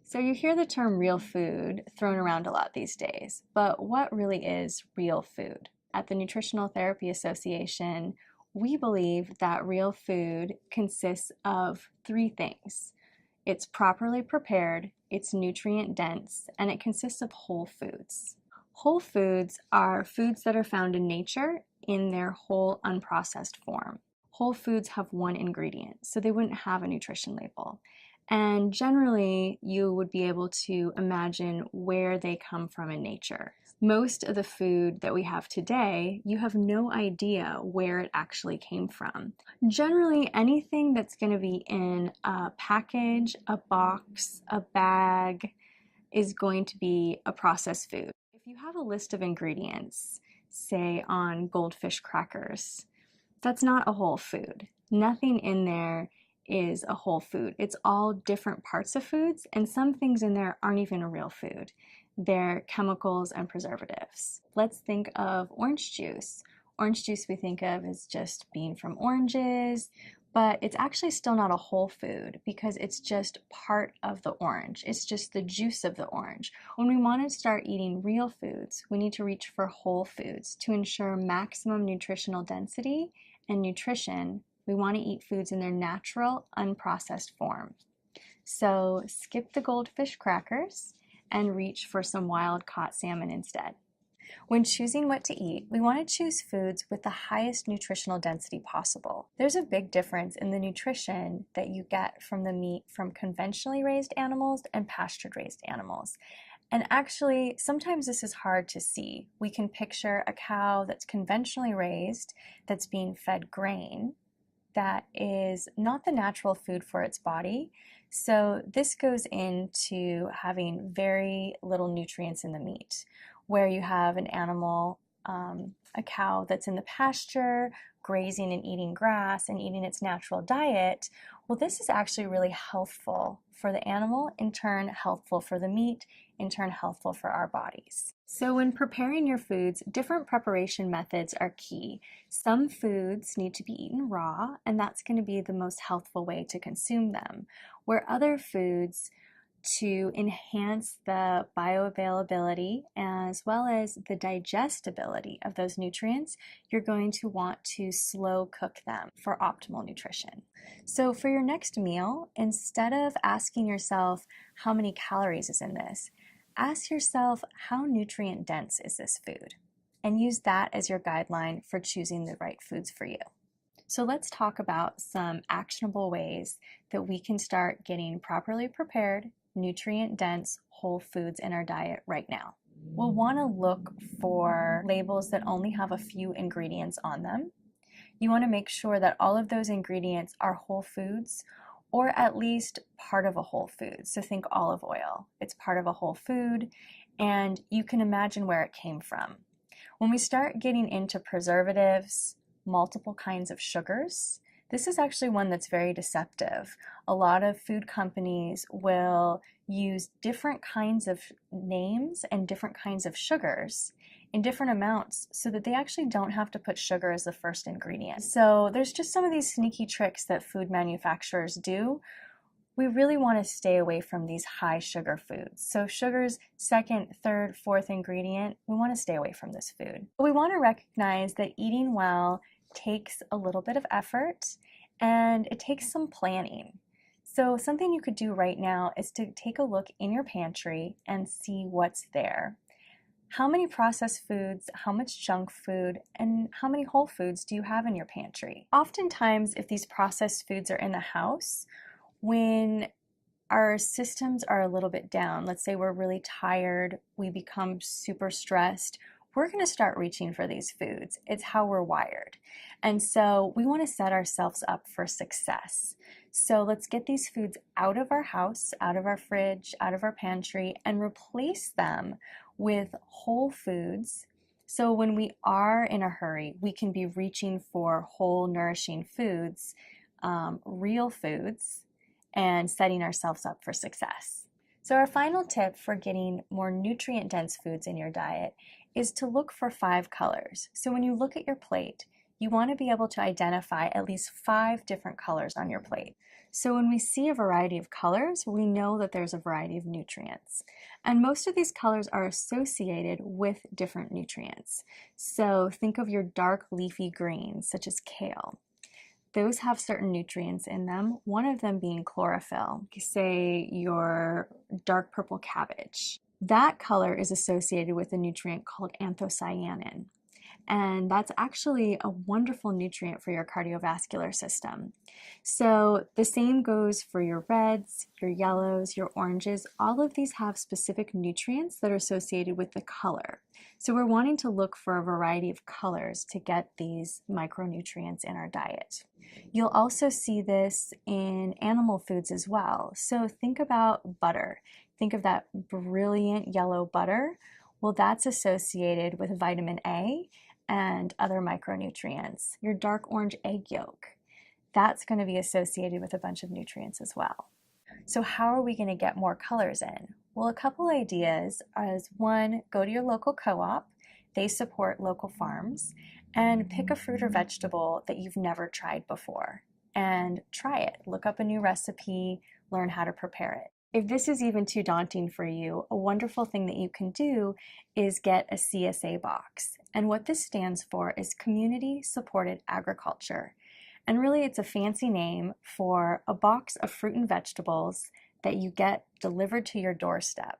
So you hear the term real food thrown around a lot these days, but what really is real food? At the Nutritional Therapy Association, we believe that real food consists of three things. It's properly prepared, it's nutrient dense, and it consists of whole foods. Whole foods are foods that are found in nature in their whole unprocessed form. Whole foods have one ingredient, so they wouldn't have a nutrition label. And generally, you would be able to imagine where they come from in nature. Most of the food that we have today, you have no idea where it actually came from. Generally, anything that's going to be in a package, a box, a bag, is going to be a processed food. If you have a list of ingredients, say on goldfish crackers, that's not a whole food. Nothing in there is a whole food. It's all different parts of foods, and some things in there aren't even a real food. They're chemicals and preservatives. Let's think of orange juice. Orange juice we think of as just being from oranges, but it's actually still not a whole food because it's just part of the orange. It's just the juice of the orange. When we want to start eating real foods, we need to reach for whole foods to ensure maximum nutritional density and nutrition. We want to eat foods in their natural, unprocessed form. So skip the goldfish crackers and reach for some wild caught salmon instead. When choosing what to eat, we want to choose foods with the highest nutritional density possible. There's a big difference in the nutrition that you get from the meat from conventionally raised animals and pastured raised animals. And actually, sometimes this is hard to see. We can picture a cow that's conventionally raised, that's being fed grain, that is not the natural food for its body. So this goes into having very little nutrients in the meat, where you have an animal, a cow that's in the pasture, grazing and eating grass and eating its natural diet. Well, this is actually really healthful for the animal, in turn healthful for the meat, in turn healthful for our bodies. So when preparing your foods, different preparation methods are key. Some foods need to be eaten raw, and that's going to be the most healthful way to consume them, where other foods, to enhance the bioavailability as well as the digestibility of those nutrients, you're going to want to slow cook them for optimal nutrition. So for your next meal, instead of asking yourself how many calories is in this, ask yourself how nutrient dense is this food, and use that as your guideline for choosing the right foods for you. So let's talk about some actionable ways that we can start getting properly prepared, nutrient-dense whole foods in our diet right now. We'll want to look for labels that only have a few ingredients on them. You want to make sure that all of those ingredients are whole foods, or at least part of a whole food. So think olive oil. It's part of a whole food, and you can imagine where it came from. When we start getting into preservatives, multiple kinds of sugars, this is actually one that's very deceptive. A lot of food companies will use different kinds of names and different kinds of sugars in different amounts so that they actually don't have to put sugar as the first ingredient. So there's just some of these sneaky tricks that food manufacturers do. We really want to stay away from these high sugar foods. So sugar's second, third, fourth ingredient, we want to stay away from this food. We want to recognize that eating well takes a little bit of effort and it takes some planning. So something you could do right now is to take a look in your pantry and see what's there. How many processed foods, how much junk food, and how many whole foods do you have in your pantry? Oftentimes, if these processed foods are in the house, when our systems are a little bit down, let's say we're really tired, we become super stressed, we're going to start reaching for these foods. It's how we're wired. And so we want to set ourselves up for success. So let's get these foods out of our house, out of our fridge, out of our pantry, and replace them with whole foods. So when we are in a hurry, we can be reaching for whole, nourishing foods, real foods, and setting ourselves up for success. So our final tip for getting more nutrient-dense foods in your diet is to look for 5 colors. So when you look at your plate, you want to be able to identify at least 5 different colors on your plate. So when we see a variety of colors, we know that there's a variety of nutrients. And most of these colors are associated with different nutrients. So think of your dark leafy greens, such as kale. Those have certain nutrients in them, one of them being chlorophyll, say your dark purple cabbage. That color is associated with a nutrient called anthocyanin. And that's actually a wonderful nutrient for your cardiovascular system. So the same goes for your reds, your yellows, your oranges. All of these have specific nutrients that are associated with the color. So we're wanting to look for a variety of colors to get these micronutrients in our diet. You'll also see this in animal foods as well. So think about butter. Think of that brilliant yellow butter. Well, that's associated with vitamin A and other micronutrients. Your dark orange egg yolk, that's going to be associated with a bunch of nutrients as well. So how are we going to get more colors in? Well, a couple ideas is one, go to your local co-op. They support local farms, and pick a fruit or vegetable that you've never tried before and try it. Look up a new recipe, learn how to prepare it. If this is even too daunting for you, a wonderful thing that you can do is get a CSA box. And what this stands for is Community Supported Agriculture. And really it's a fancy name for a box of fruit and vegetables that you get delivered to your doorstep.